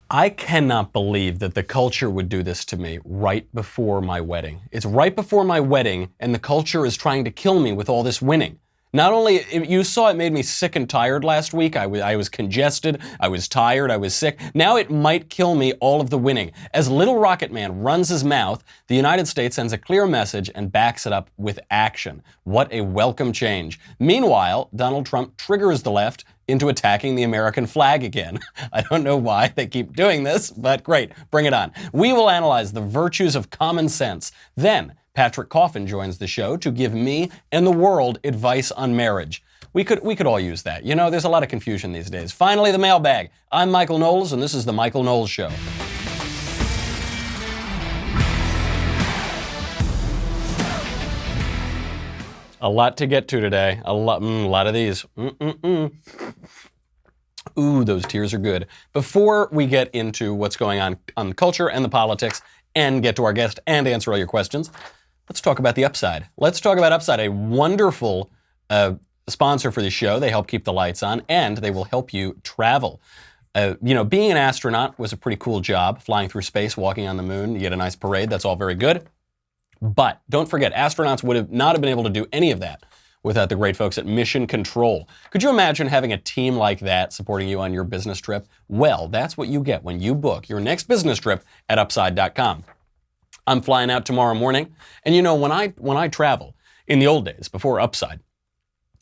I cannot believe that the culture would do this to me right before my wedding. It's right before my wedding, and the culture is trying to kill me with all this winning. Not only, you saw it made me sick and tired last week. I was congested, I was tired, I was sick. Now it might kill me all of the winning. As Little Rocket Man runs his mouth, the United States sends a clear message and backs it up with action. What a welcome change. Meanwhile, Donald Trump triggers the left into attacking the American flag again. I don't know why they keep doing this, but great, bring it on. We will analyze the virtues of common sense. Then, Patrick Coffin joins the show to give me and the world advice on marriage. We could all use that. You know, there's a lot of confusion these days. Finally, the mailbag. I'm Michael Knowles, and this is The Michael Knowles Show. A lot to get to today. A lot of these. Ooh, those tears are good. Before we get into what's going on the culture and the politics and get to our guest and answer all your questions, let's talk about the Upside. Let's talk about Upside, a wonderful sponsor for the show. They help keep the lights on, and they will help you travel. Being an astronaut was a pretty cool job, flying through space, walking on the moon. You get a nice parade. That's all very good. But don't forget, astronauts would not have been able to do any of that without the great folks at Mission Control. Could you imagine having a team like that supporting you on your business trip? Well, that's what you get when you book your next business trip at Upside.com. I'm flying out tomorrow morning, and you know, when I travel, in the old days, before Upside,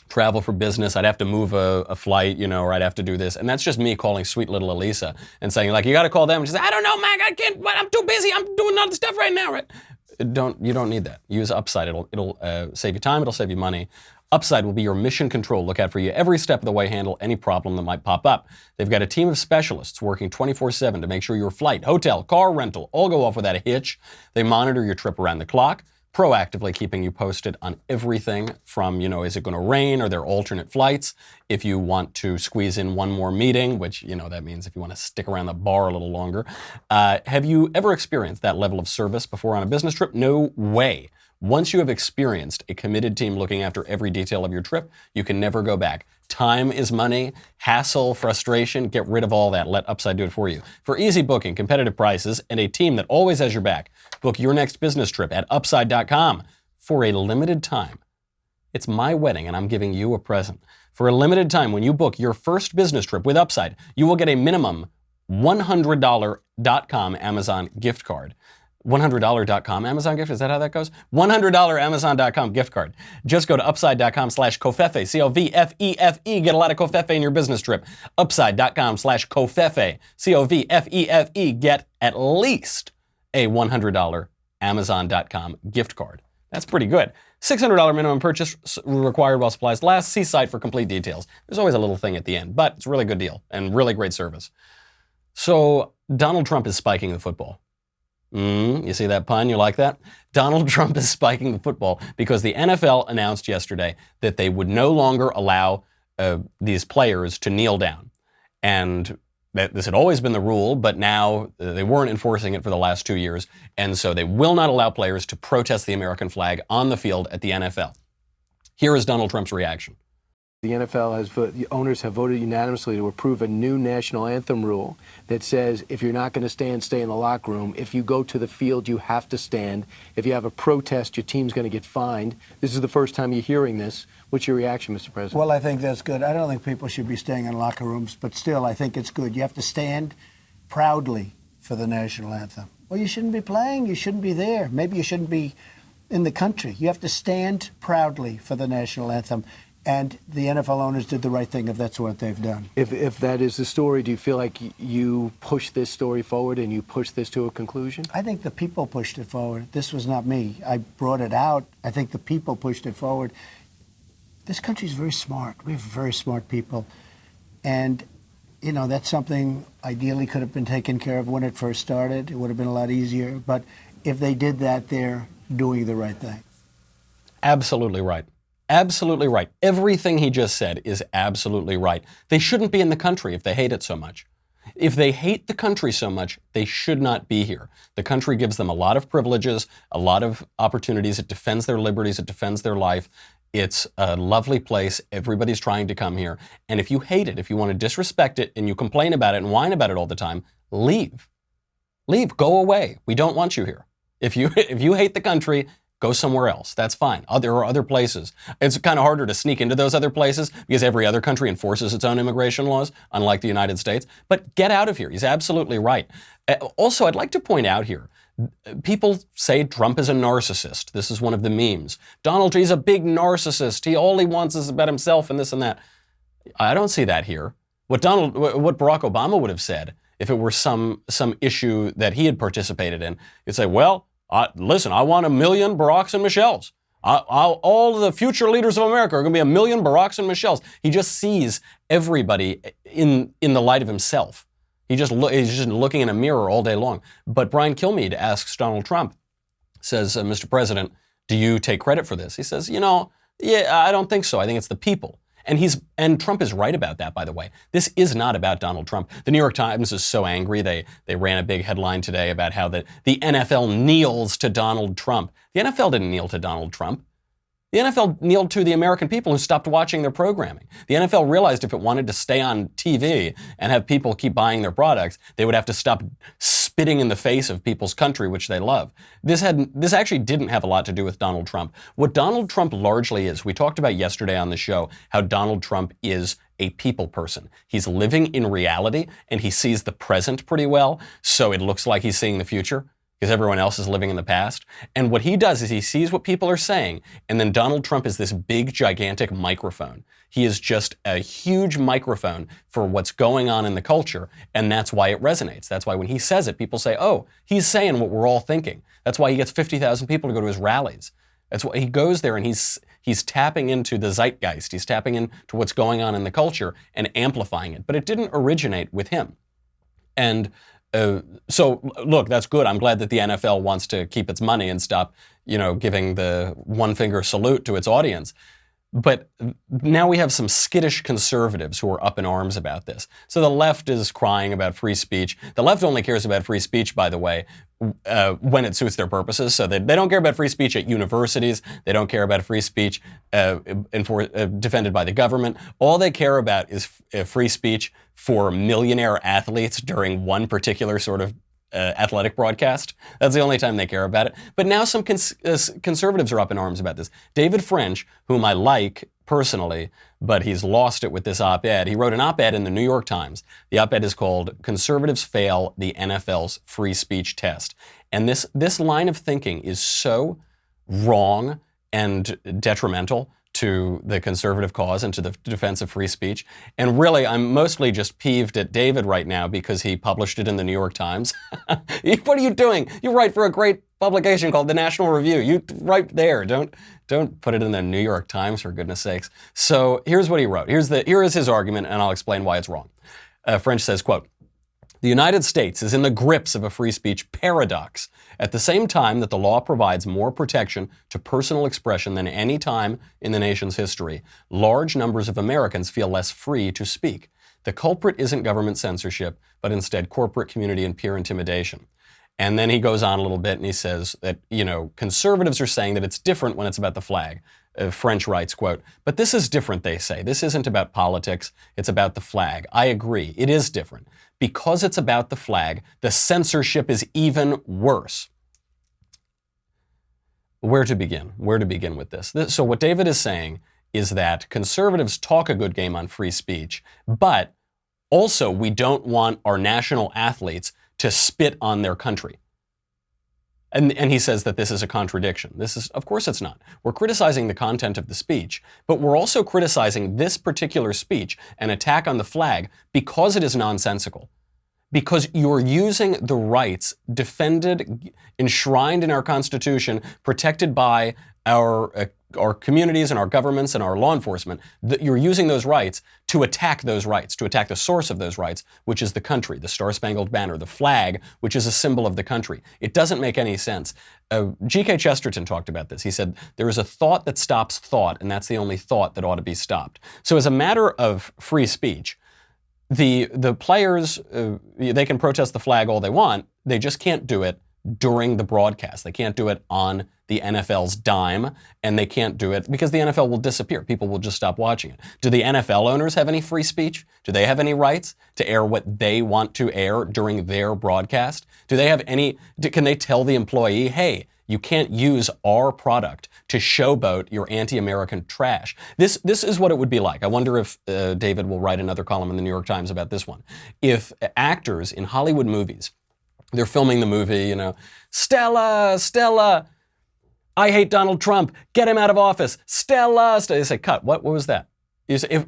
travel for business, I'd have to move a flight, or I'd have to do this, and that's just me calling sweet little Elisa and saying, like, you got to call them, and she's like, I don't know, Mac, I can't, I'm too busy, I'm doing other stuff right now, right? You don't need that. Use Upside. It'll save you time. It'll save you money. Upside will be your mission control lookout for you every step of the way, handle any problem that might pop up. They've got a team of specialists working 24/7 to make sure your flight, hotel, car rental all go off without a hitch. They monitor your trip around the clock, proactively keeping you posted on everything from, is it going to rain? Are there alternate flights? If you want to squeeze in one more meeting, which, that means if you want to stick around the bar a little longer. Have you ever experienced that level of service before on a business trip? No way. Once you have experienced a committed team looking after every detail of your trip, you can never go back. Time is money, hassle, frustration, get rid of all that. Let Upside do it for you. For easy booking, competitive prices, and a team that always has your back, book your next business trip at Upside.com for a limited time. It's my wedding, and I'm giving you a present. For a limited time, when you book your first business trip with Upside, you will get a minimum $100.com Amazon gift card. $100.com Amazon gift? Is that how that goes? $100 Amazon.com gift card. Just go to upside.com/Covfefe, C-O-V-F-E-F-E. Get a lot of Covfefe in your business trip. Upside.com/Covfefe, C-O-V-F-E-F-E. Get at least a $100 Amazon.com gift card. That's pretty good. $600 minimum purchase required while supplies last. See site for complete details. There's always a little thing at the end, but it's a really good deal and really great service. So Donald Trump is spiking the football. You see that pun? You like that? Donald Trump is spiking the football because the NFL announced yesterday that they would no longer allow these players to kneel down. And this had always been the rule, but now they weren't enforcing it for the last 2 years. And so they will not allow players to protest the American flag on the field at the NFL. Here is Donald Trump's reaction. The NFL the owners have voted unanimously to approve a new national anthem rule that says if you're not going to stand, stay in the locker room. If you go to the field, you have to stand. If you have a protest, your team's going to get fined. This is the first time you're hearing this. What's your reaction, Mr. President? Well, I think that's good. I don't think people should be staying in locker rooms, but still, I think it's good. You have to stand proudly for the national anthem. Well, you shouldn't be playing. You shouldn't be there. Maybe you shouldn't be in the country. You have to stand proudly for the national anthem. And the NFL owners did the right thing if that's what they've done. If that is the story, do you feel like you pushed this story forward and you pushed this to a conclusion? I think the people pushed it forward. This was not me. I brought it out. I think the people pushed it forward. This country is very smart. We have very smart people. And, that's something ideally could have been taken care of when it first started. It would have been a lot easier. But if they did that, they're doing the right thing. Absolutely right. Absolutely right. Everything he just said is absolutely right. They shouldn't be in the country if they hate it so much. If they hate the country so much, they should not be here. The country gives them a lot of privileges, a lot of opportunities. It defends their liberties. It defends their life. It's a lovely place. Everybody's trying to come here. And if you hate it, if you want to disrespect it and you complain about it and whine about it all the time, leave. Leave. Go away. We don't want you here. If you hate the country, go somewhere else. That's fine. There are other places. It's kind of harder to sneak into those other places because every other country enforces its own immigration laws, unlike the United States. But get out of here. He's absolutely right. Also, I'd like to point out here, people say Trump is a narcissist. This is one of the memes. Donald Trump is a big narcissist. All he wants is about himself and this and that. I don't see that here. What Barack Obama would have said if it were some issue that he had participated in, he'd say, well, listen, I want 1 million Baracks and Michelles. All the future leaders of America are going to be 1 million Baracks and Michelles. He just sees everybody in the light of himself. He's just looking in a mirror all day long. But Brian Kilmeade asks Donald Trump, says, Mr. President, do you take credit for this? He says, yeah, I don't think so. I think it's the people. And Trump is right about that, by the way. This is not about Donald Trump. The New York Times is so angry. They ran a big headline today about how the NFL kneels to Donald Trump. The NFL didn't kneel to Donald Trump. The NFL kneeled to the American people who stopped watching their programming. The NFL realized if it wanted to stay on TV and have people keep buying their products, they would have to stop spitting in the face of people's country, which they love. This actually didn't have a lot to do with Donald Trump. What Donald Trump largely is, we talked about yesterday on the show how Donald Trump is a people person. He's living in reality and he sees the present pretty well, so it looks like he's seeing the future, because everyone else is living in the past. And what he does is he sees what people are saying, and then Donald Trump is this big, gigantic microphone. He is just a huge microphone for what's going on in the culture, and that's why it resonates. That's why when he says it, people say, oh, he's saying what we're all thinking. That's why he gets 50,000 people to go to his rallies. That's why he goes there and he's tapping into the zeitgeist. He's tapping into what's going on in the culture and amplifying it. But it didn't originate with him. And so, look, that's good. I'm glad that the NFL wants to keep its money and stop, giving the one-finger salute to its audience. But now we have some skittish conservatives who are up in arms about this. So the left is crying about free speech. The left only cares about free speech, by the way, when it suits their purposes. So they don't care about free speech at universities. They don't care about free speech defended by the government. All they care about is free speech for millionaire athletes during one particular sort of athletic broadcast. That's the only time they care about it. But now some conservatives are up in arms about this. David French, whom I like personally, but he's lost it with this op-ed. He wrote an op-ed in the New York Times. The op-ed is called "Conservatives Fail the NFL's Free Speech Test." And this line of thinking is so wrong and detrimental to the conservative cause and to the defense of free speech. And really, I'm mostly just peeved at David right now because he published it in the New York Times. What are you doing? You write for a great publication called the National Review. You write there. Don't put it in the New York Times, for goodness sakes. So here's what he wrote. Here is his argument, and I'll explain why it's wrong. French says, quote, "The United States is in the grips of a free speech paradox. At the same time that the law provides more protection to personal expression than any time in the nation's history, large numbers of Americans feel less free to speak. The culprit isn't government censorship, but instead corporate, community, and peer intimidation." And then he goes on a little bit and he says that, conservatives are saying that it's different when it's about the flag. French writes, quote, "But this is different, they say. This isn't about politics. It's about the flag. I agree. It is different. Because it's about the flag, the censorship is even worse." Where to begin? Where to begin with this? So what David is saying is that conservatives talk a good game on free speech, but also we don't want our national athletes to spit on their country. And he says that this is a contradiction. Of course it's not. We're criticizing the content of the speech, but we're also criticizing this particular speech, an attack on the flag, because it is nonsensical. Because you're using the rights defended, enshrined in our Constitution, protected by our communities and our governments and our law enforcement, that you're using those rights to attack the source of those rights, which is the country, the Star-Spangled Banner, the flag, which is a symbol of the country. It doesn't make any sense. G.K. Chesterton talked about this. He said, there is a thought that stops thought, and that's the only thought that ought to be stopped. So as a matter of free speech, the players, they can protest the flag all they want, they just can't do it during the broadcast. They can't do it on the NFL's dime, and they can't do it because the NFL will disappear. People will just stop watching it. Do the NFL owners have any free speech? Do they have any rights to air what they want to air during their broadcast? Do they have any, can they tell the employee, hey, you can't use our product to showboat your anti-American trash? This is what it would be like. I wonder if David will write another column in the New York Times about this one. If actors in Hollywood movies, they're filming the movie, Stella, I hate Donald Trump, get him out of office, Stella. They say, cut, what was that?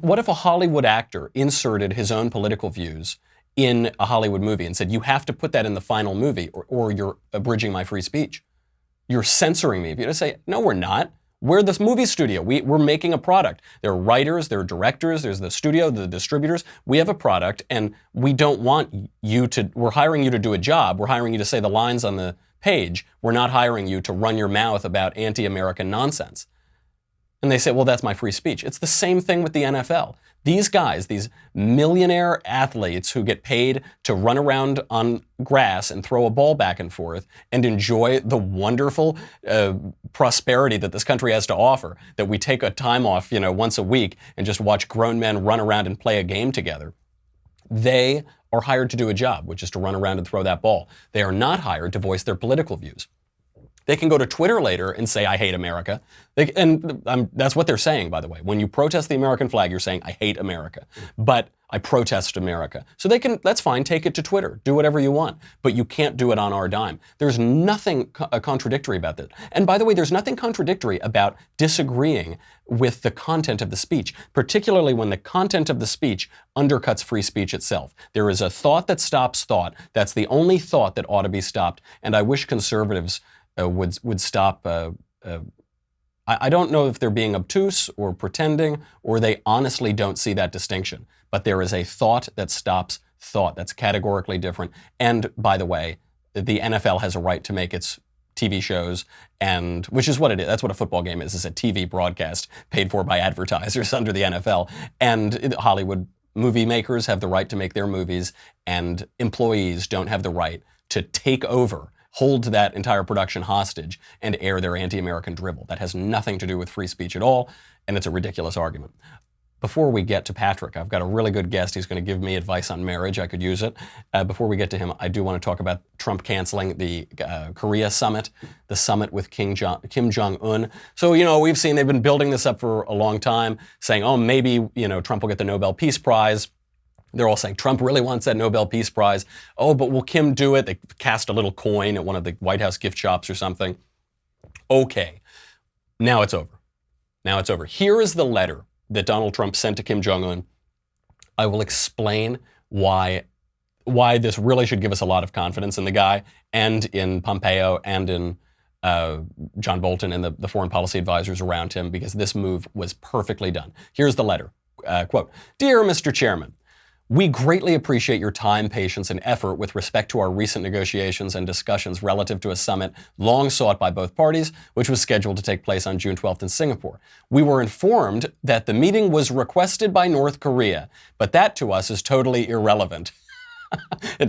What if a Hollywood actor inserted his own political views in a Hollywood movie and said, you have to put that in the final movie or you're abridging my free speech? You're censoring me. If you say, no, we're not. We're this movie studio. We're making a product. There are writers, there are directors, there's the studio, the distributors. We have a product, and we don't want you to, we're hiring you to do a job. We're hiring you to say the lines on the page. We're not hiring you to run your mouth about anti-American nonsense. And they say, well, that's my free speech. It's the same thing with the NFL. These guys, these millionaire athletes who get paid to run around on grass and throw a ball back and forth and enjoy the wonderful prosperity that this country has to offer, that we take a time off, once a week and just watch grown men run around and play a game together. They are hired to do a job, which is to run around and throw that ball. They are not hired to voice their political views. They can go to Twitter later and say, I hate America. That's what they're saying, by the way. When you protest the American flag, you're saying, I hate America. But I protest America. So that's fine, take it to Twitter. Do whatever you want. But you can't do it on our dime. There's nothing contradictory about that. And by the way, there's nothing contradictory about disagreeing with the content of the speech, particularly when the content of the speech undercuts free speech itself. There is a thought that stops thought. That's the only thought that ought to be stopped. And I wish conservatives would stop. I don't know if they're being obtuse or pretending, or they honestly don't see that distinction. But there is a thought that stops thought. That's categorically different. And by the way, the NFL has a right to make its TV shows, and which is what it is. That's what a football game is a TV broadcast paid for by advertisers under the NFL. And Hollywood movie makers have the right to make their movies, and employees don't have the right to take over, hold that entire production hostage, and air their anti-American dribble. That has nothing to do with free speech at all, and it's a ridiculous argument. Before we get to Patrick, I've got a really good guest. He's going to give me advice on marriage. I could use it. Before we get to him, I do want to talk about Trump canceling the Korea summit, the summit with Kim Jong-un. So, we've seen they've been building this up for a long time, saying, oh, maybe, Trump will get the Nobel Peace Prize. They're all saying Trump really wants that Nobel Peace Prize. Oh, but will Kim do it? They cast a little coin at one of the White House gift shops or something. Okay, now it's over. Now it's over. Here is the letter that Donald Trump sent to Kim Jong-un. I will explain why this really should give us a lot of confidence in the guy and in Pompeo and in John Bolton and the foreign policy advisors around him, because this move was perfectly done. Here's the letter. Quote, Dear Mr. Chairman, we greatly appreciate your time, patience, and effort with respect to our recent negotiations and discussions relative to a summit long sought by both parties, which was scheduled to take place on June 12th in Singapore. We were informed that the meeting was requested by North Korea, but that to us is totally irrelevant.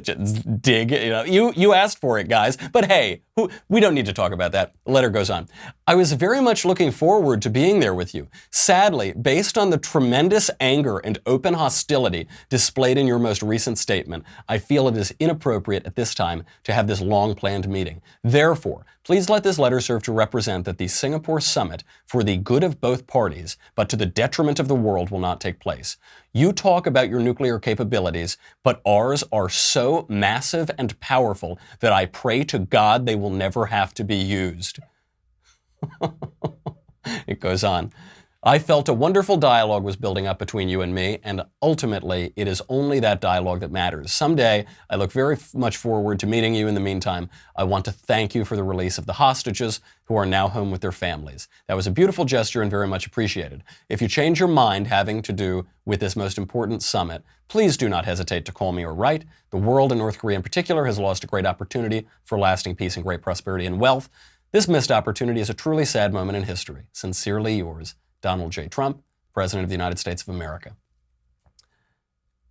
Just dig, you asked for it, guys. But hey, we don't need to talk about that. The letter goes on. I was very much looking forward to being there with you. Sadly, based on the tremendous anger and open hostility displayed in your most recent statement, I feel it is inappropriate at this time to have this long-planned meeting. Therefore, please let this letter serve to represent that the Singapore summit, for the good of both parties, but to the detriment of the world, will not take place. You talk about your nuclear capabilities, but ours are so massive and powerful that I pray to God they will never have to be used. It goes on. I felt a wonderful dialogue was building up between you and me, and ultimately, it is only that dialogue that matters. Someday, I look very much forward to meeting you. In the meantime, I want to thank you for the release of the hostages who are now home with their families. That was a beautiful gesture and very much appreciated. If you change your mind having to do with this most important summit, please do not hesitate to call me or write. The world, and North Korea in particular, has lost a great opportunity for lasting peace and great prosperity and wealth. This missed opportunity is a truly sad moment in history. Sincerely yours, Donald J. Trump, President of the United States of America.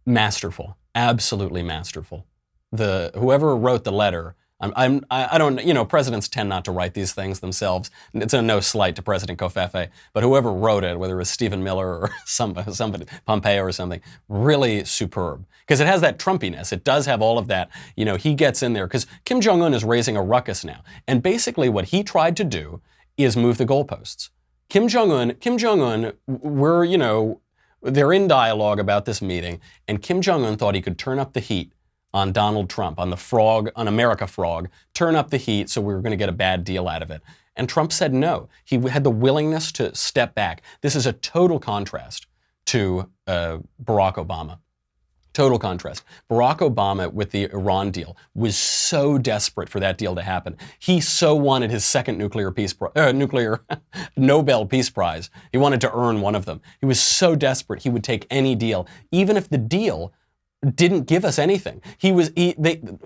Masterful, absolutely masterful. Whoever wrote the letter, I don't, presidents tend not to write these things themselves. It's a no slight to President Covfefe, but whoever wrote it, whether it was Stephen Miller or somebody, Pompeo or something, really superb. Because it has that Trumpiness. It does have all of that. He gets in there because Kim Jong-un is raising a ruckus now. And basically what he tried to do is move the goalposts. Kim Jong-un, they're in dialogue about this meeting, and Kim Jong-un thought he could turn up the heat on Donald Trump, on the frog, on America Frog, turn up the heat so we were going to get a bad deal out of it. And Trump said no. He had the willingness to step back. This is a total contrast to Barack Obama. Total contrast. Barack Obama with the Iran deal was so desperate for that deal to happen. He so wanted his second nuclear Nobel Peace Prize. He wanted to earn one of them. He was so desperate he would take any deal, even if the deal didn't give us anything.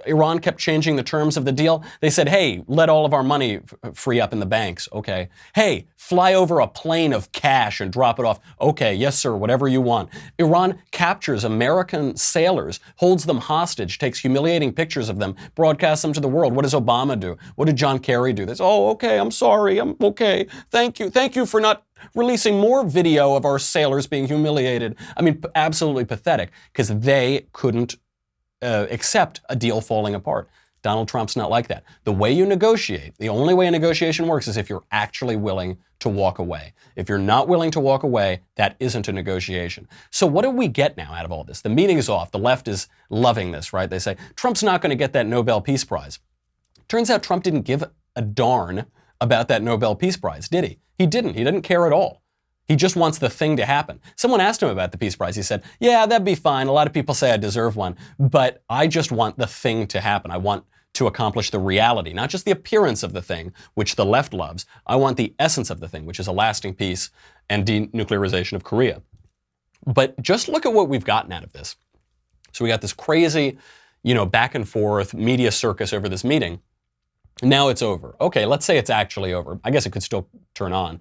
Iran kept changing the terms of the deal. They said, hey, let all of our money free up in the banks. Okay. Hey, fly over a plane of cash and drop it off. Okay, yes, sir, whatever you want. Iran captures American sailors, holds them hostage, takes humiliating pictures of them, broadcasts them to the world. What does Obama do? What did John Kerry do? They say, oh, okay, I'm sorry, I'm okay. Thank you for not releasing more video of our sailors being humiliated. I mean, absolutely pathetic, because they couldn't accept a deal falling apart. Donald Trump's not like that. The way you negotiate, the only way a negotiation works is if you're actually willing to walk away. If you're not willing to walk away, that isn't a negotiation. So what do we get now out of all this? The meeting is off. The left is loving this, right? They say, Trump's not going to get that Nobel Peace Prize. Turns out Trump didn't give a darn about that Nobel Peace Prize, did he? He didn't. He didn't care at all. He just wants the thing to happen. Someone asked him about the Peace Prize. He said, yeah, that'd be fine. A lot of people say I deserve one, but I just want the thing to happen. I want to accomplish the reality, not just the appearance of the thing, which the left loves. I want the essence of the thing, which is a lasting peace and denuclearization of Korea. But just look at what we've gotten out of this. So we got this crazy, back and forth media circus over this meeting. Now it's over. Okay, let's say it's actually over. I guess it could still turn on.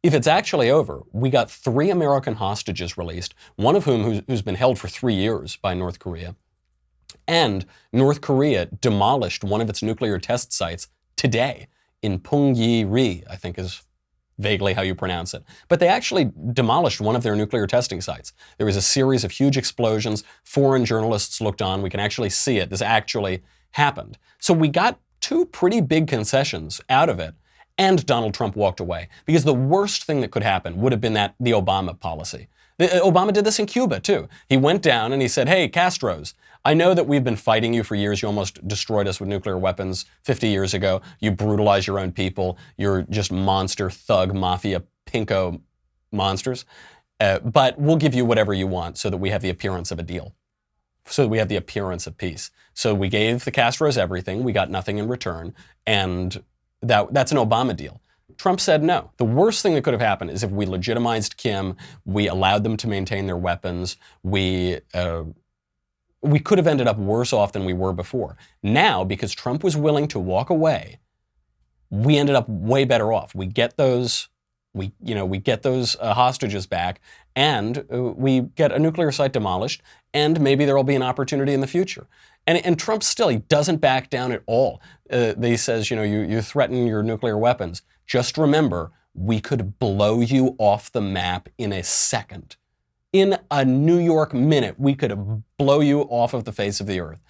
If it's actually over, we got 3 American hostages released, one of whom who's been held for 3 years by North Korea. And North Korea demolished one of its nuclear test sites today in Punggye-ri, I think is vaguely how you pronounce it. But they actually demolished one of their nuclear testing sites. There was a series of huge explosions. Foreign journalists looked on. We can actually see it. This actually happened. So we got 2 pretty big concessions out of it, and Donald Trump walked away. Because the worst thing that could happen would have been the Obama policy. Obama did this in Cuba, too. He went down and he said, hey, Castros, I know that we've been fighting you for years. You almost destroyed us with nuclear weapons 50 years ago. You brutalize your own people. You're just monster, thug, mafia, pinko monsters. But we'll give you whatever you want so that we have the appearance of a deal. So that we have the appearance of peace. So we gave the Castros everything. We got nothing in return. And that's an Obama deal. Trump said no. The worst thing that could have happened is if we legitimized Kim, we allowed them to maintain their weapons, we could have ended up worse off than we were before. Now, because Trump was willing to walk away, we ended up way better off. We get those hostages back, and we get a nuclear site demolished, and maybe there will be an opportunity in the future. And Trump still, he doesn't back down at all. He says, you threaten your nuclear weapons. Just remember, we could blow you off the map in a second. In a New York minute, we could blow you off of the face of the earth.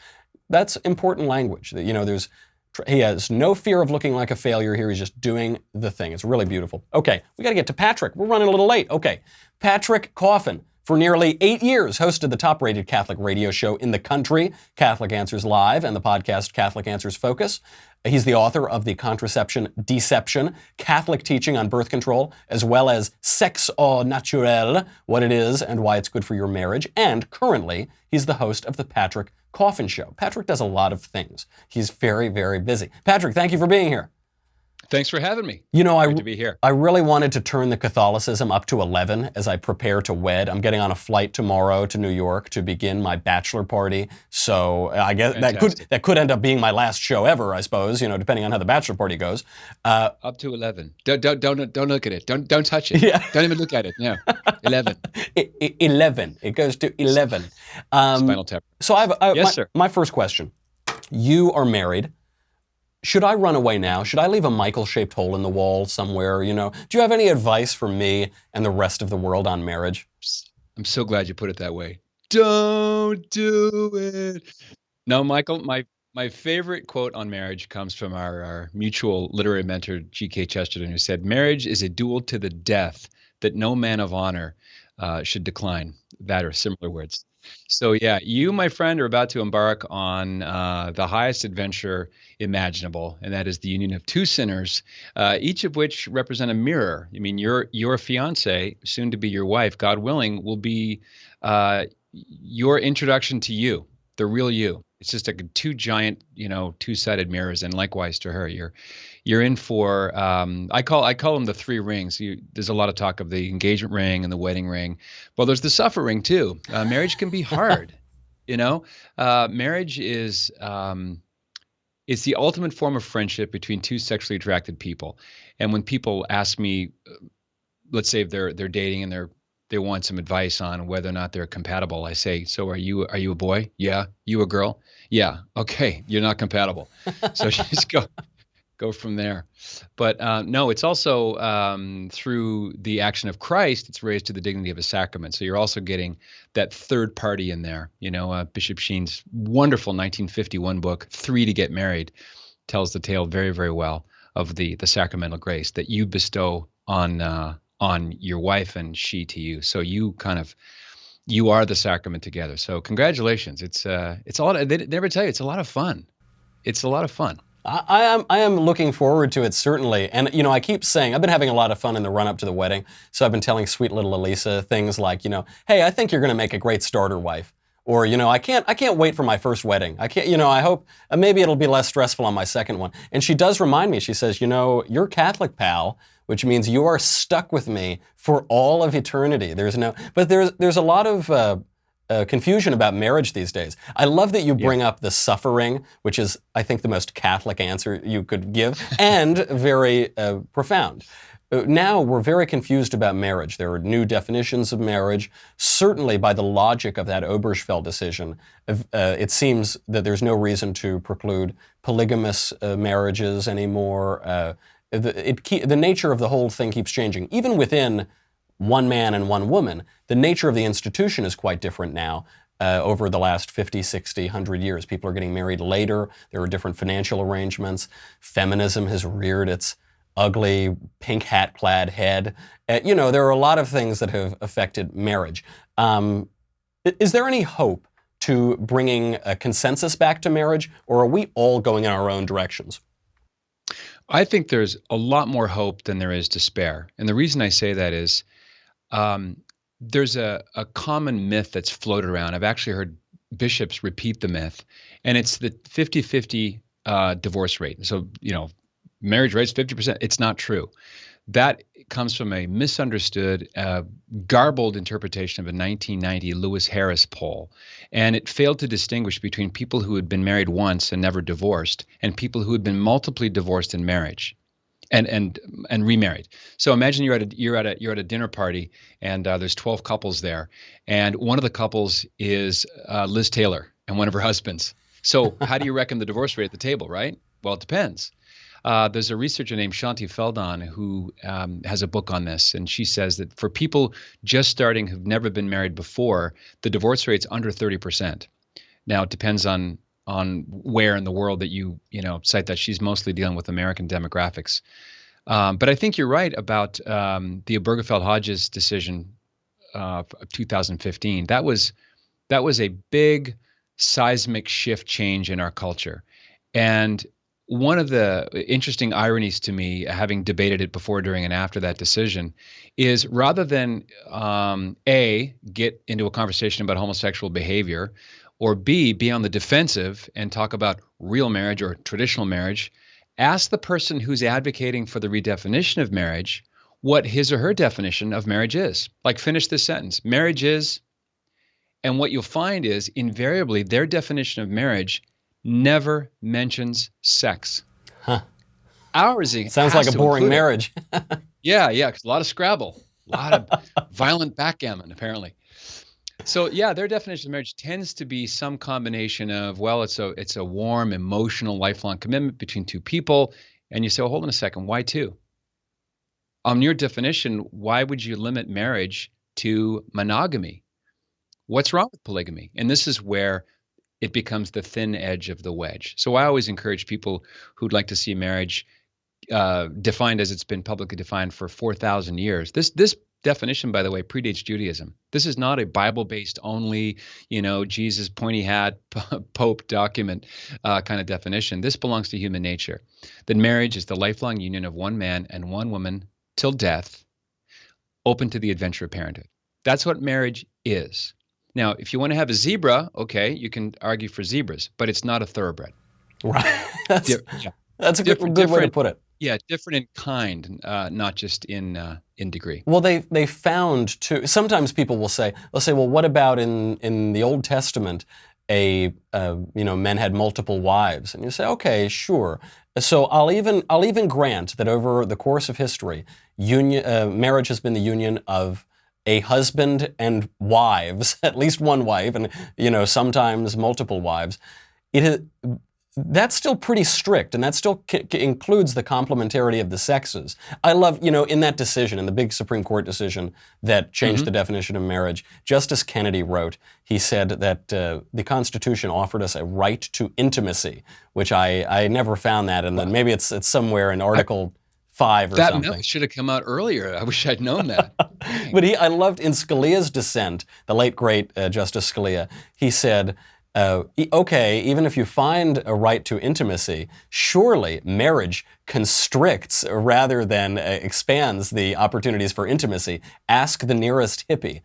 That's important language. He has no fear of looking like a failure here. He's just doing the thing. It's really beautiful. Okay, we got to get to Patrick. We're running a little late. Okay, Patrick Coffin, for nearly 8 years, hosted the top-rated Catholic radio show in the country, Catholic Answers Live, and the podcast Catholic Answers Focus. He's the author of The Contraception Deception, Catholic Teaching on Birth Control, as well as Sexe au Naturel, What It Is and Why It's Good for Your Marriage. And currently, he's the host of The Patrick Coffin Show. Patrick does a lot of things. He's very, very busy. Patrick, thank you for being here. Thanks for having me. Great to be here. I really wanted to turn the Catholicism up to 11 as I prepare to wed. I'm getting on a flight tomorrow to New York to begin my bachelor party. So I guess that could end up being my last show ever, I suppose, depending on how the bachelor party goes. Up to 11. Don't look at it. Don't touch it. Yeah. Don't even look at it. No. 11. 11. It goes to 11. Spinal tap. So Yes, sir. My first question. You are married should I run away now? Should I leave a Michael-shaped hole in the wall somewhere? Do you have any advice for me and the rest of the world on marriage? I'm so glad you put it that way. Don't do it. No, Michael, my favorite quote on marriage comes from our mutual literary mentor, G.K. Chesterton, who said, "Marriage is a duel to the death that no man of honor should decline." That or similar words. So yeah, you, my friend, are about to embark on the highest adventure imaginable, and that is the union of two sinners, each of which represent a mirror. I mean, your fiance, soon to be your wife, God willing, will be your introduction to you, the real you. It's just like two giant, two-sided mirrors, and likewise to her. You're in for I call them the three rings. There's a lot of talk of the engagement ring and the wedding ring. Well, there's the suffer ring too. Marriage can be hard. Marriage is it's the ultimate form of friendship between two sexually attracted people. And when people ask me, let's say if they're dating and they want some advice on whether or not they're compatible, I say, "So are you a boy? Yeah. You a girl? Yeah. Okay. You're not compatible." So just go from there. But no, it's also through the action of Christ, it's raised to the dignity of a sacrament. So you're also getting that third party in there. Bishop Sheen's wonderful 1951 book, Three to Get Married, tells the tale very, very well of the sacramental grace that you bestow on your wife and she to you. So you are the sacrament together. So congratulations. It's a lot. They never tell you. It's a lot of fun. It's a lot of fun. I am looking forward to it, certainly. And, I keep saying, I've been having a lot of fun in the run-up to the wedding. So I've been telling sweet little Elisa things like, "Hey, I think you're going to make a great starter wife." Or, I can't wait for my first wedding. I can't, I hope maybe it'll be less stressful on my second one. And she does remind me, she says, "You're Catholic, pal," which means you are stuck with me for all of eternity. There's a lot of confusion about marriage these days. I love that you bring up the suffering, which is, I think, the most Catholic answer you could give, and very profound. Now we're very confused about marriage. There are new definitions of marriage. Certainly, by the logic of that Obergefell decision, it seems that there's no reason to preclude polygamous marriages anymore. The nature of the whole thing keeps changing. Even within one man and one woman, the nature of the institution is quite different now. Over the last 50, 60, 100 years, people are getting married later. There are different financial arrangements. Feminism has reared its ugly pink hat-clad head. There are a lot of things that have affected marriage. Is there any hope to bringing a consensus back to marriage, or are we all going in our own directions? I think there's a lot more hope than there is despair. And the reason I say that is there's a common myth that's floated around. I've actually heard bishops repeat the myth, and it's the 50-50 divorce rate. So, marriage rate's 50%. It's not true. That comes from a misunderstood, garbled interpretation of a 1990 Lewis Harris poll. And it failed to distinguish between people who had been married once and never divorced and people who had been multiply divorced in marriage and remarried. So imagine you're at a dinner party and there's 12 couples there. And one of the couples is Liz Taylor and one of her husbands. So how do you reckon the divorce rate at the table, right? Well, it depends. There's a researcher named Shanti Feldon who has a book on this, and she says that for people just starting who've never been married before, the divorce rate's under 30%. Now, it depends on where in the world that you cite that. She's mostly dealing with American demographics. But I think you're right about the Obergefell-Hodges decision of 2015. That was a big seismic shift change in our culture. And one of the interesting ironies to me, having debated it before, during, and after that decision, is rather than A, get into a conversation about homosexual behavior, or B, be on the defensive and talk about real marriage or traditional marriage, ask the person who's advocating for the redefinition of marriage what his or her definition of marriage is. Like, finish this sentence. Marriage is, and what you'll find is invariably their definition of marriage never mentions sex. Huh. Ours sounds like a boring marriage. Yeah, 'cause a lot of Scrabble, a lot of violent backgammon, apparently. So yeah, their definition of marriage tends to be some combination of, well, it's a warm, emotional, lifelong commitment between two people. And you say, well, hold on a second, why two? On your definition, why would you limit marriage to monogamy? What's wrong with polygamy? And this is where it becomes the thin edge of the wedge. So I always encourage people who'd like to see marriage defined as it's been publicly defined for 4,000 years. This definition, by the way, predates Judaism. This is not a Bible-based only, Jesus pointy hat Pope document kind of definition. This belongs to human nature. That marriage is the lifelong union of one man and one woman till death, open to the adventure of parenthood. That's what marriage is. Now, if you want to have a zebra, okay, you can argue for zebras, but it's not a thoroughbred. Right. That's Yeah. that's a good way to put it. Yeah, different in kind, not just in degree. Well, they found too. Sometimes people will say, they'll say, well, what about in the Old Testament, men had multiple wives, and you say, okay, sure. So I'll even grant that over the course of history, marriage has been the union of a husband and wives, at least one wife, and sometimes multiple wives. That's still pretty strict, and that still includes the complementarity of the sexes. I love, in that decision, in the big Supreme Court decision that changed the definition of marriage, Justice Kennedy wrote, he said that the Constitution offered us a right to intimacy, which I never found that, and then maybe it's somewhere in Article 5 or something. That memo should have come out earlier. I wish I'd known that. But I loved in Scalia's dissent, the late great Justice Scalia, he said, okay, even if you find a right to intimacy, surely marriage constricts rather than expands the opportunities for intimacy. Ask the nearest hippie.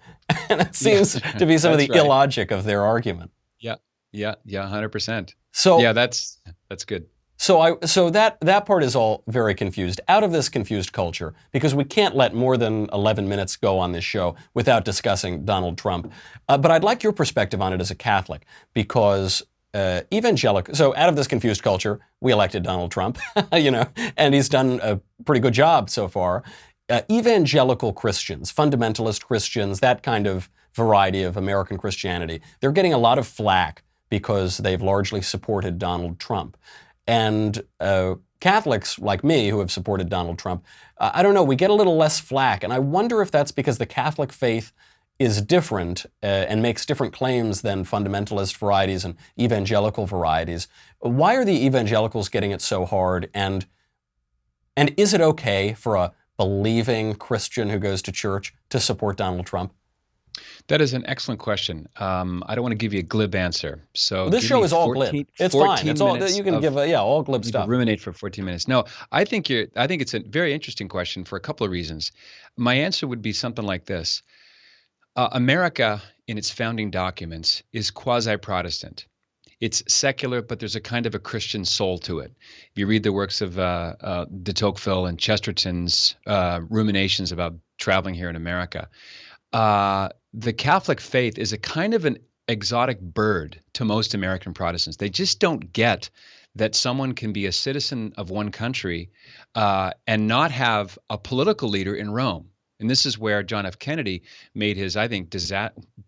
And it seems to be some of the illogic of their argument. Yeah, 100%. So yeah, that's good. So that part is all very confused. Out of this confused culture, because we can't let more than 11 minutes go on this show without discussing Donald Trump. But I'd like your perspective on it as a Catholic, because evangelical. So out of this confused culture, we elected Donald Trump, and he's done a pretty good job so far. Evangelical Christians, fundamentalist Christians, that kind of variety of American Christianity, they're getting a lot of flack because they've largely supported Donald Trump. And Catholics like me who have supported Donald Trump, I don't know, we get a little less flack. And I wonder if that's because the Catholic faith is different and makes different claims than fundamentalist varieties and evangelical varieties. Why are the evangelicals getting it so hard? And is it okay for a believing Christian who goes to church to support Donald Trump? That is an excellent question. I don't want to give you a glib answer. So this show is all glib. It's fine. It's all you can give. All glib stuff. Ruminate for 14 minutes. No, I think it's a very interesting question for a couple of reasons. My answer would be something like this: America, in its founding documents, is quasi-Protestant. It's secular, but there's a kind of a Christian soul to it. If you read the works of de Tocqueville and Chesterton's ruminations about traveling here in America. The Catholic faith is a kind of an exotic bird to most American Protestants. They just don't get that someone can be a citizen of one country and not have a political leader in Rome. And this is where John F. Kennedy made his, I think,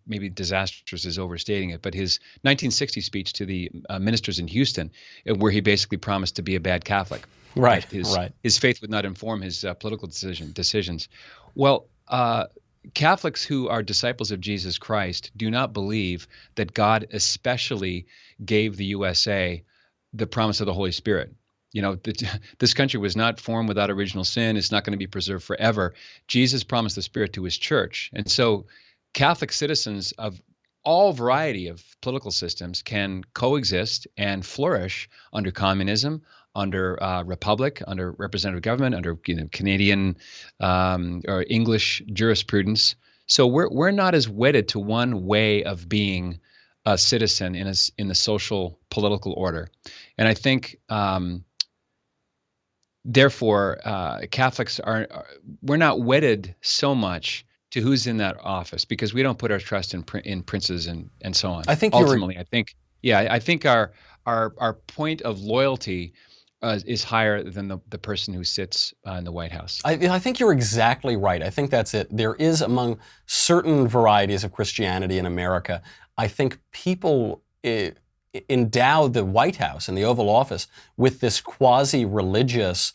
maybe disastrous is overstating it, but his 1960 speech to the ministers in Houston, where he basically promised to be a bad Catholic. Right. His faith would not inform his political decisions. Well, Catholics who are disciples of Jesus Christ do not believe that God especially gave the USA the promise of the Holy Spirit. This country was not formed without original sin. It's not going to be preserved forever. Jesus promised the Spirit to his church. And so Catholic citizens of all variety of political systems can coexist and flourish under communism, under republic, under representative government, under Canadian or English jurisprudence. So we're not as wedded to one way of being a citizen in the social political order, and I think therefore Catholics we're not wedded so much to who's in that office because we don't put our trust in princes and so on. I think ultimately, I think our point of loyalty is higher than the person who sits in the White House. I think you're exactly right. I think that's it. There is, among certain varieties of Christianity in America, I think people endow the White House and the Oval Office with this quasi-religious,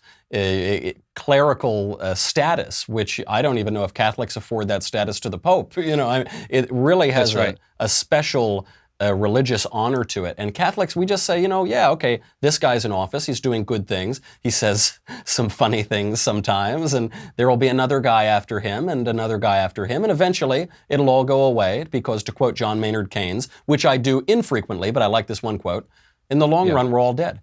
clerical status, which I don't even know if Catholics afford that status to the Pope. It really has a special religious honor to it. And Catholics, we just say, yeah, okay, this guy's in office, he's doing good things, he says some funny things sometimes, and there will be another guy after him and another guy after him, and eventually it'll all go away because, to quote John Maynard Keynes, which I do infrequently, but I like this one quote, in the long run, we're all dead.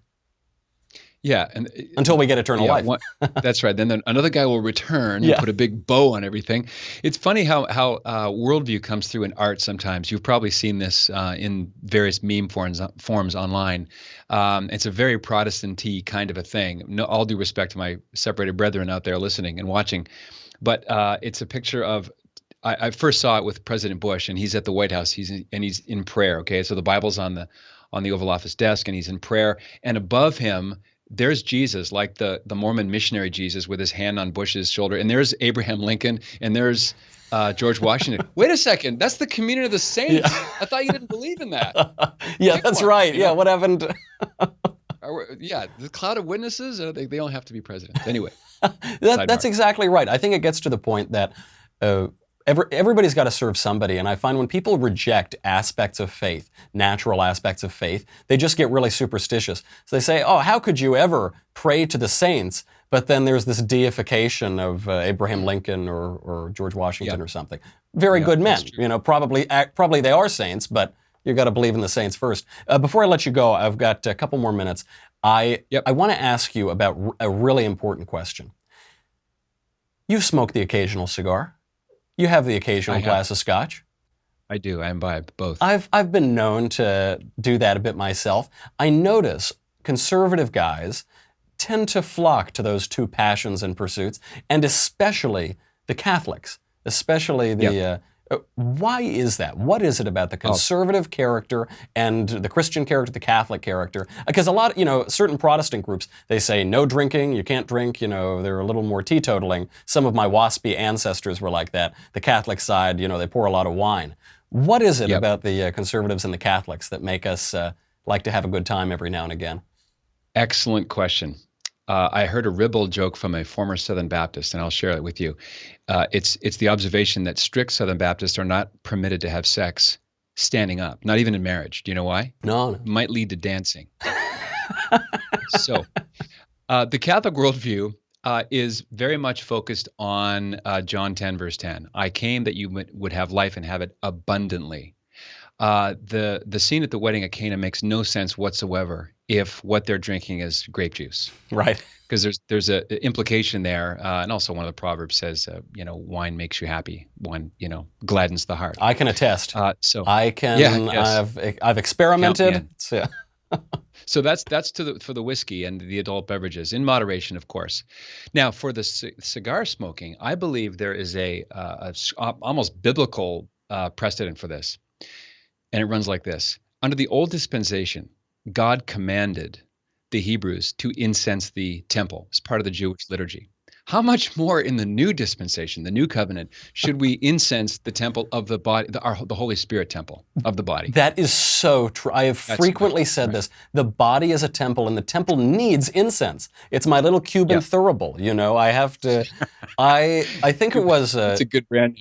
Yeah, and until we get eternal life. That's right. Then another guy will return and put a big bow on everything. It's funny how worldview comes through in art sometimes. You've probably seen this in various meme forms online. It's a very Protestant-y kind of a thing. No, all due respect to my separated brethren out there listening and watching, but it's a picture of. I first saw it with President Bush, and he's at the White House. He's in prayer. Okay, so the Bible's on the Oval Office desk, and he's in prayer, and above him, there's Jesus, like the Mormon missionary Jesus, with his hand on Bush's shoulder. And there's Abraham Lincoln, and there's George Washington. Wait a second, that's the communion of the saints. Yeah. I thought you didn't believe in that. That's right. Yeah, what happened? The cloud of witnesses, they don't have to be presidents. Anyway. That's exactly right. I think it gets to the point that everybody's got to serve somebody. And I find when people reject aspects of faith, natural aspects of faith, they just get really superstitious. So they say, oh, how could you ever pray to the saints? But then there's this deification of Abraham Lincoln or George Washington or something. Very good men. Probably they are saints, but you got to believe in the saints first. Before I let you go, I've got a couple more minutes. I want to ask you about a really important question. You smoke the occasional cigar. You have the occasional glass of scotch. I do. I imbibe both. I've been known to do that a bit myself. I notice conservative guys tend to flock to those two passions and pursuits, and especially the Catholics, especially the. Why is that? What is it about the conservative character and the Christian character, the Catholic character? Because a lot, certain Protestant groups, they say no drinking, you can't drink, they're a little more teetotaling. Some of my waspy ancestors were like that. The Catholic side, they pour a lot of wine. What is it about the conservatives and the Catholics that make us like to have a good time every now and again? Excellent question. I heard a ribald joke from a former Southern Baptist, and I'll share it with you. It's the observation that strict Southern Baptists are not permitted to have sex standing up, not even in marriage. Do you know why? No. It might lead to dancing. So the Catholic worldview is very much focused on John 10, verse 10. I came that you would have life and have it abundantly. The scene at the wedding at Cana makes no sense whatsoever if what they're drinking is grape juice. Right. Because there's a implication there, and also one of the proverbs says, wine makes you happy. Wine, gladdens the heart. I can attest. So I can. Yes. I've experimented. So that's for the whiskey and the adult beverages in moderation, of course. Now, for the cigar smoking, I believe there is a almost biblical precedent for this. And it runs like this. Under the old dispensation, God commanded the Hebrews to incense the temple as part of the Jewish liturgy. How much more in the new dispensation, the new covenant, should we incense the temple of the body, the Holy Spirit temple of the body? That is so true. I have frequently said this. The body is a temple, and the temple needs incense. It's my little Cuban thurible. I have to. I think it was. It's a good brand.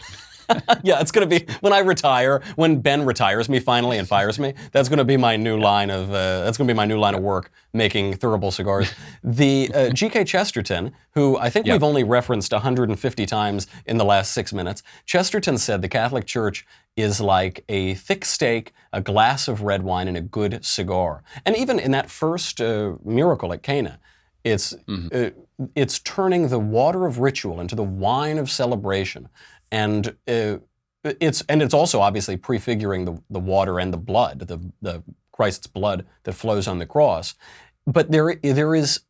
Yeah, it's going to be when I retire, when Ben retires me finally and fires me. That's going to be my new line of work, making thurible cigars. The G.K. Chesterton, who I think we've only referenced 150 times in the last 6 minutes, Chesterton said the Catholic Church is like a thick steak, a glass of red wine, and a good cigar. And even in that first miracle at Cana, it's turning the water of ritual into the wine of celebration. And it's also obviously prefiguring the water and the blood, the Christ's blood that flows on the cross. But there is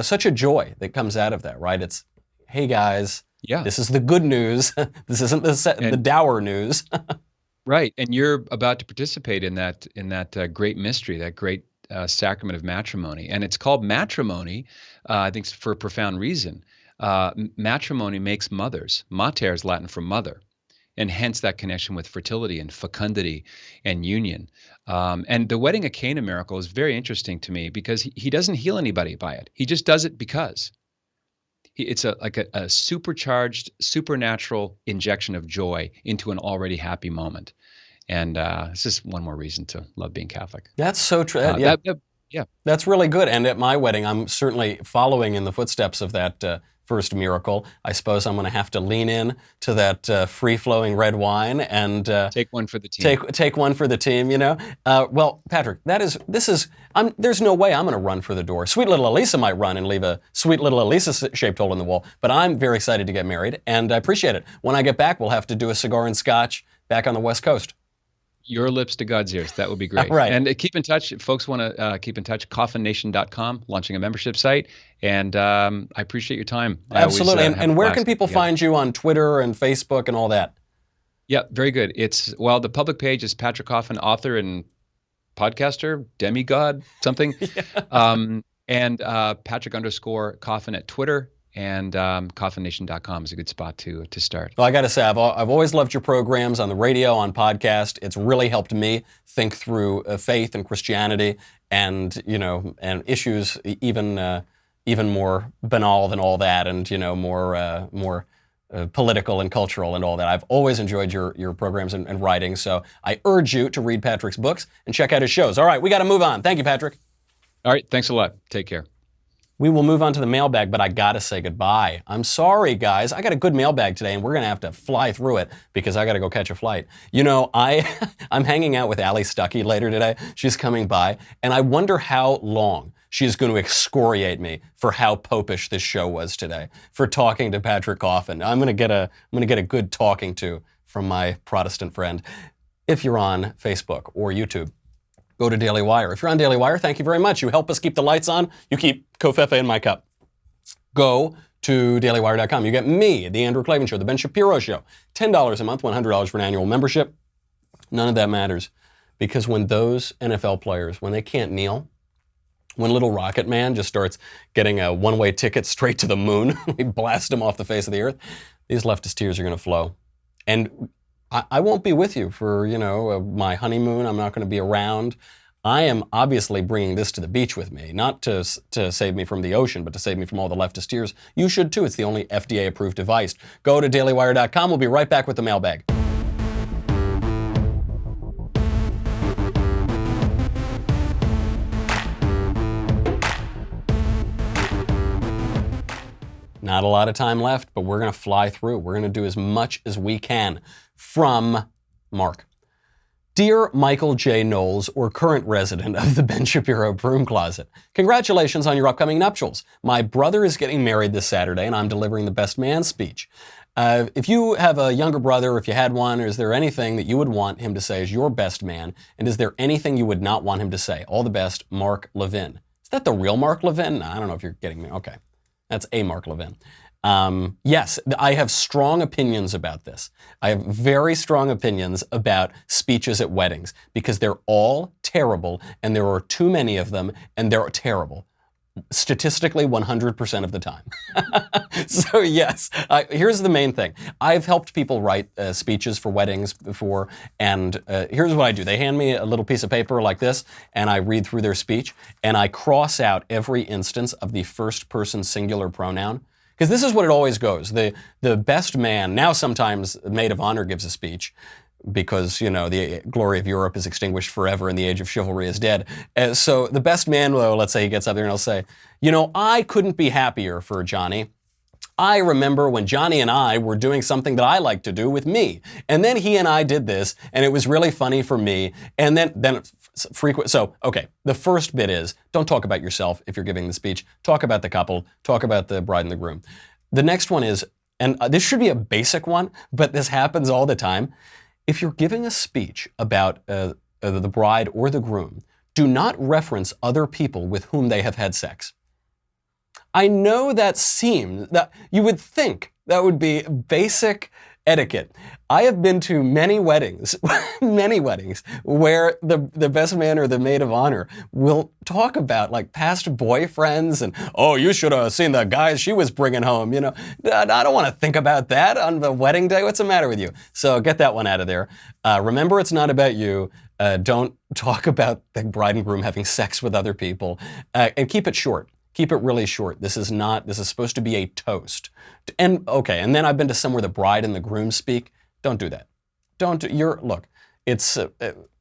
such a joy that comes out of that, right? It's, hey guys, this is the good news. This isn't the dour news. Right, and you're about to participate in that great mystery, that great sacrament of matrimony. And it's called matrimony, I think, for a profound reason. Matrimony makes mothers. Mater is Latin for mother, and hence that connection with fertility and fecundity and union. And the wedding of Cana miracle is very interesting to me because he doesn't heal anybody by it. He just does it because. It's like a supercharged, supernatural injection of joy into an already happy moment. And it's just one more reason to love being Catholic. That's so true. Yeah. That's really good. And at my wedding, I'm certainly following in the footsteps of that first miracle. I suppose I'm going to have to lean in to that free-flowing red wine and take one for the team. Take one for the team. Well, Patrick, there's no way I'm going to run for the door. Sweet little Elisa might run and leave a sweet little Elisa-shaped hole in the wall, but I'm very excited to get married, and I appreciate it. When I get back, we'll have to do a cigar and scotch back on the West Coast. Your lips to God's ears. That would be great. Right. And keep in touch. If folks want to keep in touch, coffinnation.com, launching a membership site. And I appreciate your time. Absolutely. And where can people find you on Twitter and Facebook and all that? Yeah, very good. The public page is Patrick Coffin, author and podcaster, demigod, something. And Patrick_Coffin at Twitter. And coffinnation.com is a good spot to start. Well, I got to say, I've always loved your programs on the radio, on podcast. It's really helped me think through faith and Christianity, and and issues even more banal than all that, and more political and cultural and all that. I've always enjoyed your programs and writing. So I urge you to read Patrick's books and check out his shows. All right, we got to move on. Thank you, Patrick. All right, thanks a lot. Take care. We will move on to the mailbag, but I gotta say goodbye. I'm sorry, guys. I got a good mailbag today, and we're gonna have to fly through it because I gotta go catch a flight. I'm hanging out with Allie Stuckey later today. She's coming by, and I wonder how long she's going to excoriate me for how popish this show was today, for talking to Patrick Coffin. I'm gonna get a good talking to from my Protestant friend. If you're on Facebook or YouTube, go to Daily Wire. If you're on Daily Wire, thank you very much. You help us keep the lights on. You keep Covfefe in my cup. Go to dailywire.com. You get me, The Andrew Klavan Show, The Ben Shapiro Show. $10 a month, $100 for an annual membership. None of that matters, because when those NFL players, when they can't kneel, when little Rocket Man just starts getting a one-way ticket straight to the moon, we blast him off the face of the earth, these leftist tears are going to flow. And I won't be with you for, my honeymoon. I'm not going to be around. I am obviously bringing this to the beach with me, not to save me from the ocean, but to save me from all the leftist tears. You should too. It's the only FDA-approved device. Go to dailywire.com. We'll be right back with the mailbag. Not a lot of time left, but we're going to fly through. We're going to do as much as we can. From Mark. Dear Michael J. Knowles, or current resident of the Ben Shapiro broom closet, congratulations on your upcoming nuptials. My brother is getting married this Saturday, and I'm delivering the best man speech. If you have a younger brother, or if you had one, is there anything that you would want him to say as your best man? And is there anything you would not want him to say? All the best, Mark Levin. Is that the real Mark Levin? I don't know if you're getting me. Okay. That's a Mark Levin. Yes, I have strong opinions about this. I have very strong opinions about speeches at weddings because they're all terrible, and there are too many of them, and they're terrible. Statistically, 100% of the time. So yes, here's the main thing. I've helped people write speeches for weddings before, and here's what I do. They hand me a little piece of paper like this, and I read through their speech, and I cross out every instance of the first person singular pronoun. Because this is what it always goes. The best man, now sometimes maid of honor gives a speech because, the glory of Europe is extinguished forever and the age of chivalry is dead. So the best man, well, let's say he gets up there and he'll say, I couldn't be happier for Johnny. I remember when Johnny and I were doing something that I like to do with me. And then he and I did this, and it was really funny for me. And then frequent. So, okay, the first bit is, don't talk about yourself if you're giving the speech. Talk about the couple. Talk about the bride and the groom. The next one is, and this should be a basic one, but this happens all the time. If you're giving a speech about the bride or the groom, do not reference other people with whom they have had sex. I know that you would think that would be basic Etiquette. I have been to many weddings, many weddings, where the best man or the maid of honor will talk about like past boyfriends and, oh, you should have seen the guys she was bringing home. You know, I don't want to think about that on the wedding day. What's the matter with you? So get that one out of there. Remember, it's not about you. Don't talk about the bride and groom having sex with other people, and keep it short. Keep it really short. This is supposed to be a toast. And okay, and then I've been to somewhere the bride and the groom speak. Don't do that. Look, it's,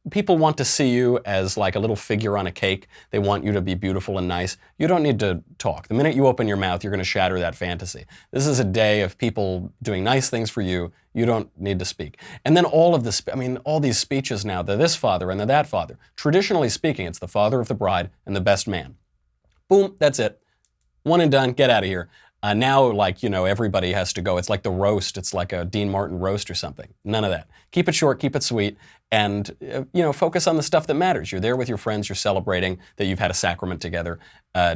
people want to see you as like a little figure on a cake. They want you to be beautiful and nice. You don't need to talk. The minute you open your mouth, you're going to shatter that fantasy. This is a day of people doing nice things for you. You don't need to speak. And then all these speeches now, the this father and the that father. Traditionally speaking, it's the father of the bride and the best man. Boom, that's it. One and done, get out of here. Now, like, everybody has to go. It's like the roast. It's like a Dean Martin roast or something. None of that. Keep it short, keep it sweet, and, focus on the stuff that matters. You're there with your friends. You're celebrating that you've had a sacrament together.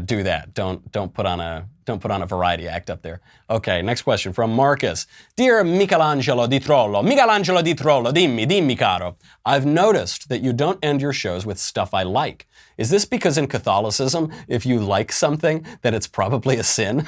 Do that. Don't put on a variety act up there. Okay, next question from Marcus. Dear Michelangelo di Trollo, dimmi caro. I've noticed that you don't end your shows with stuff I like. Is this because in Catholicism, if you like something, then it's probably a sin?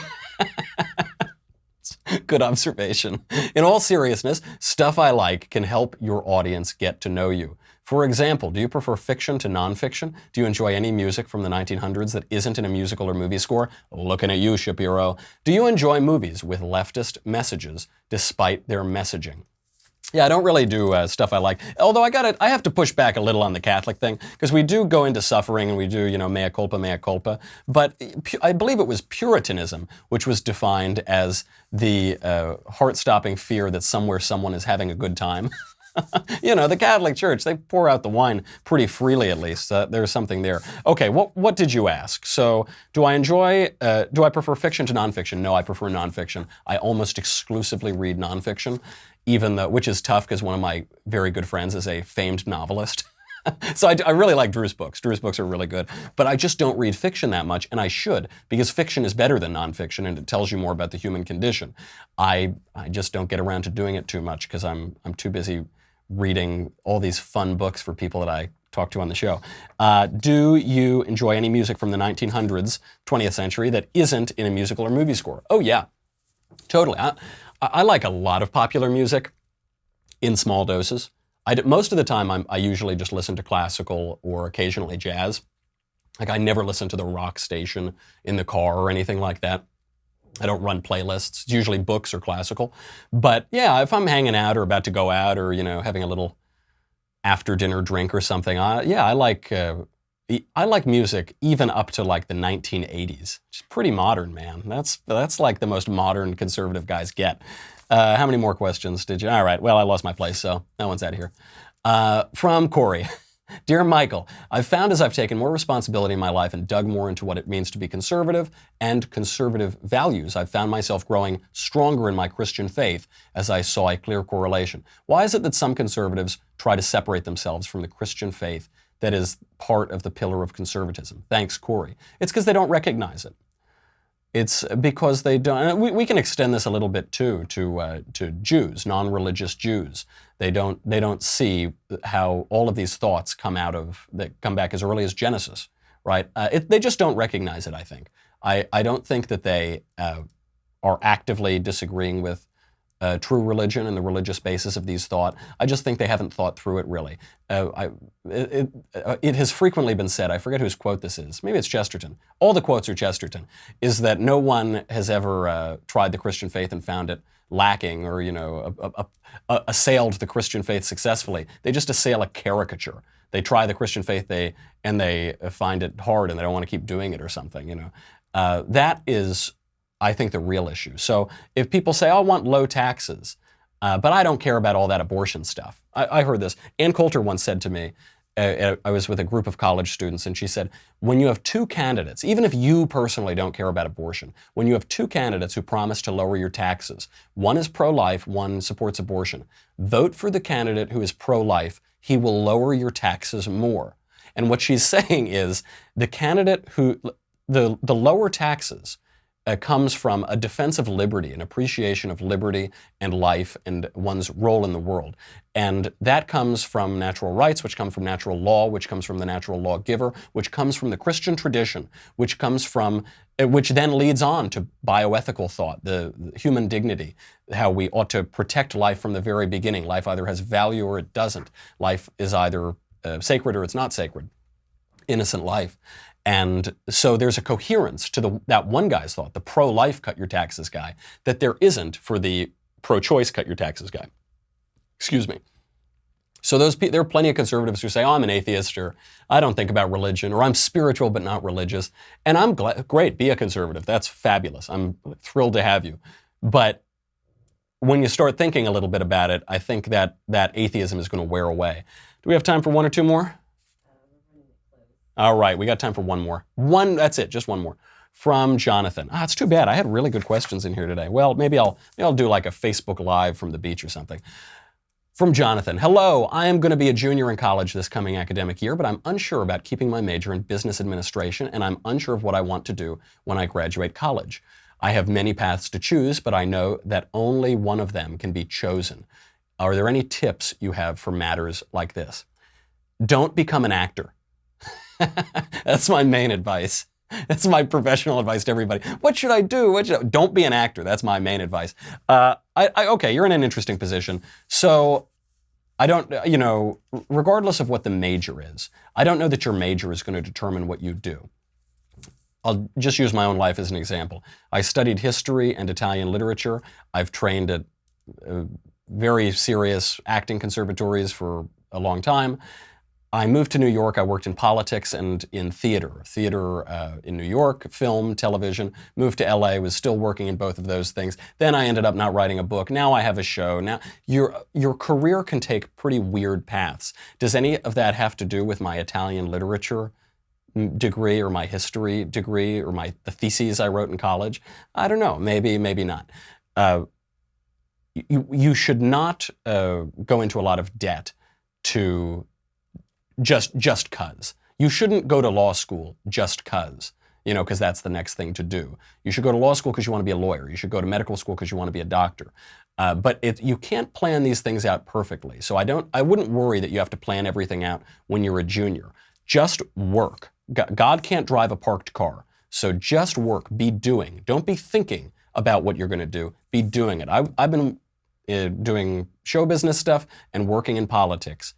Good observation. In all seriousness, stuff I like can help your audience get to know you. For example, do you prefer fiction to nonfiction? Do you enjoy any music from the 1900s that isn't in a musical or movie score? Looking at you, Shapiro. Do you enjoy movies with leftist messages despite their messaging? Yeah, I don't really do stuff I like. Although I have to push back a little on the Catholic thing, because we do go into suffering and we do, mea culpa, mea culpa. But I believe it was Puritanism, which was defined as the heart-stopping fear that somewhere someone is having a good time. The Catholic Church, they pour out the wine pretty freely, at least. There's something there. Okay, what did you ask? So, do I prefer fiction to nonfiction? No, I prefer nonfiction. I almost exclusively read nonfiction, which is tough because one of my very good friends is a famed novelist. So I really like Drew's books. Drew's books are really good. But I just don't read fiction that much, and I should, because fiction is better than nonfiction, and it tells you more about the human condition. I just don't get around to doing it too much because I'm too busy reading all these fun books for people that I talk to on the show. Do you enjoy any music from the 1900s, 20th century, that isn't in a musical or movie score? Oh, yeah, totally. I like a lot of popular music in small doses. Most of the time, I usually just listen to classical or occasionally jazz. Like, I never listen to the rock station in the car or anything like that. I don't run playlists. It's usually books or classical. But yeah, if I'm hanging out or about to go out or, having a little after-dinner drink or something, I like music even up to like the 1980s. It's pretty modern, man. That's like the most modern conservative guys get. How many more questions did you? All right, well, I lost my place, so that one's out of here. From Corey. Dear Michael, I've found as I've taken more responsibility in my life and dug more into what it means to be conservative and conservative values, I've found myself growing stronger in my Christian faith as I saw a clear correlation. Why is it that some conservatives try to separate themselves from the Christian faith that is part of the pillar of conservatism? Thanks, Corey. It's because they don't recognize it. It's because they don't. We can extend this a little bit too to Jews, non-religious Jews. They don't see how all of these thoughts come back as early as Genesis, right? They just don't recognize it. I think. I don't think that they are actively disagreeing with true religion and the religious basis of these thought. I just think they haven't thought through it really. It has frequently been said, I forget whose quote this is, maybe it's Chesterton. All the quotes are Chesterton, is that no one has ever tried the Christian faith and found it lacking or, assailed the Christian faith successfully. They just assail a caricature. They try the Christian faith and they find it hard and they don't want to keep doing it or something, That is, I think, the real issue. So if people say, I want low taxes, but I don't care about all that abortion stuff. I heard this. Ann Coulter once said to me, I was with a group of college students, and she said, when you have two candidates, even if you personally don't care about abortion, when you have two candidates who promise to lower your taxes, one is pro-life, one supports abortion, vote for the candidate who is pro-life. He will lower your taxes more. And what she's saying is the candidate the lower taxes comes from a defense of liberty, an appreciation of liberty and life and one's role in the world. And that comes from natural rights, which come from natural law, which comes from the natural lawgiver, which comes from the Christian tradition, which then leads on to bioethical thought, the human dignity, how we ought to protect life from the very beginning. Life either has value or it doesn't. Life is either sacred or it's not sacred. Innocent life. And so there's a coherence to that one guy's thought, the pro-life cut your taxes guy, that there isn't for the pro-choice cut your taxes guy. Excuse me. So there are plenty of conservatives who say, oh, I'm an atheist, or I don't think about religion, or I'm spiritual but not religious. And I'm glad, great, be a conservative. That's fabulous. I'm thrilled to have you. But when you start thinking a little bit about it, I think that atheism is going to wear away. Do we have time for one or two more? All right, we got time for one more. That's it, just one more. From Jonathan. It's too bad. I had really good questions in here today. Well, maybe I'll do like a Facebook Live from the beach or something. From Jonathan. Hello, I am going to be a junior in college this coming academic year, but I'm unsure about keeping my major in business administration, and I'm unsure of what I want to do when I graduate college. I have many paths to choose, but I know that only one of them can be chosen. Are there any tips you have for matters like this? Don't become an actor. That's my main advice. That's my professional advice to everybody. What should I do? Don't be an actor. That's my main advice. Okay, you're in an interesting position. So I don't, regardless of what the major is, I don't know that your major is going to determine what you do. I'll just use my own life as an example. I studied history and Italian literature. I've trained at very serious acting conservatories for a long time. I moved to New York. I worked in politics and in theater in New York, film, television. Moved to LA, was still working in both of those things. Then I ended up not writing a book. Now I have a show. Now your career can take pretty weird paths. Does any of that have to do with my Italian literature degree or my history degree or the theses I wrote in college? I don't know. Maybe not. You should not go into a lot of debt to just 'cause. You shouldn't go to law school just 'cause, because that's the next thing to do. You should go to law school because you want to be a lawyer. You should go to medical school because you want to be a doctor. But you can't plan these things out perfectly. So I wouldn't worry that you have to plan everything out when you're a junior. Just work. God can't drive a parked car. So just work, be doing. Don't be thinking about what you're going to do. Be doing it. I've been doing show business stuff and working in politics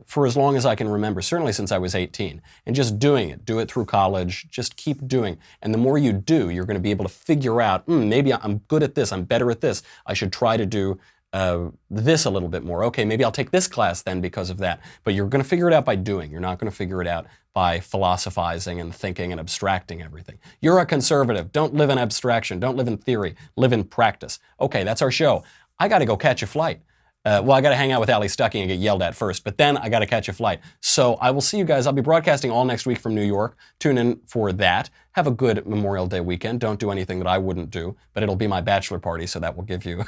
for as long as I can remember, certainly since I was 18, and just doing it. Do it through college, just keep doing. And the more you do, you're going to be able to figure out, maybe I'm good at this, I'm better at this, I should try to do this a little bit more. Okay, maybe I'll take this class then because of that. But you're going to figure it out by doing. You're not going to figure it out by philosophizing and thinking and abstracting everything. You're a conservative. Don't live in abstraction. Don't live in theory. Live in practice. Okay, that's our show. I got to go catch a flight. Well, I got to hang out with Ali Stuckey and get yelled at first, but then I got to catch a flight. So I will see you guys. I'll be broadcasting all next week from New York. Tune in for that. Have a good Memorial Day weekend. Don't do anything that I wouldn't do, but it'll be my bachelor party, so that will give you,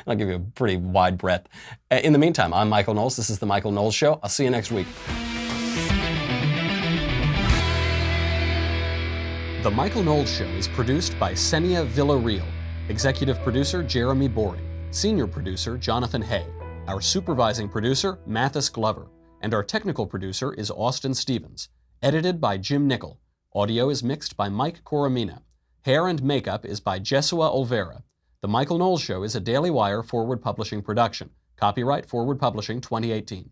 I'll give you a pretty wide breadth. In the meantime, I'm Michael Knowles. This is The Michael Knowles Show. I'll see you next week. The Michael Knowles Show is produced by Senia Villarreal. Executive producer, Jeremy Boring. Senior producer, Jonathan Hay. Our supervising producer, Mathis Glover. And our technical producer is Austin Stevens. Edited by Jim Nickel. Audio is mixed by Mike Coromina. Hair and makeup is by Jesua Olvera. The Michael Knowles Show is a Daily Wire Forward Publishing production. Copyright Forward Publishing 2018.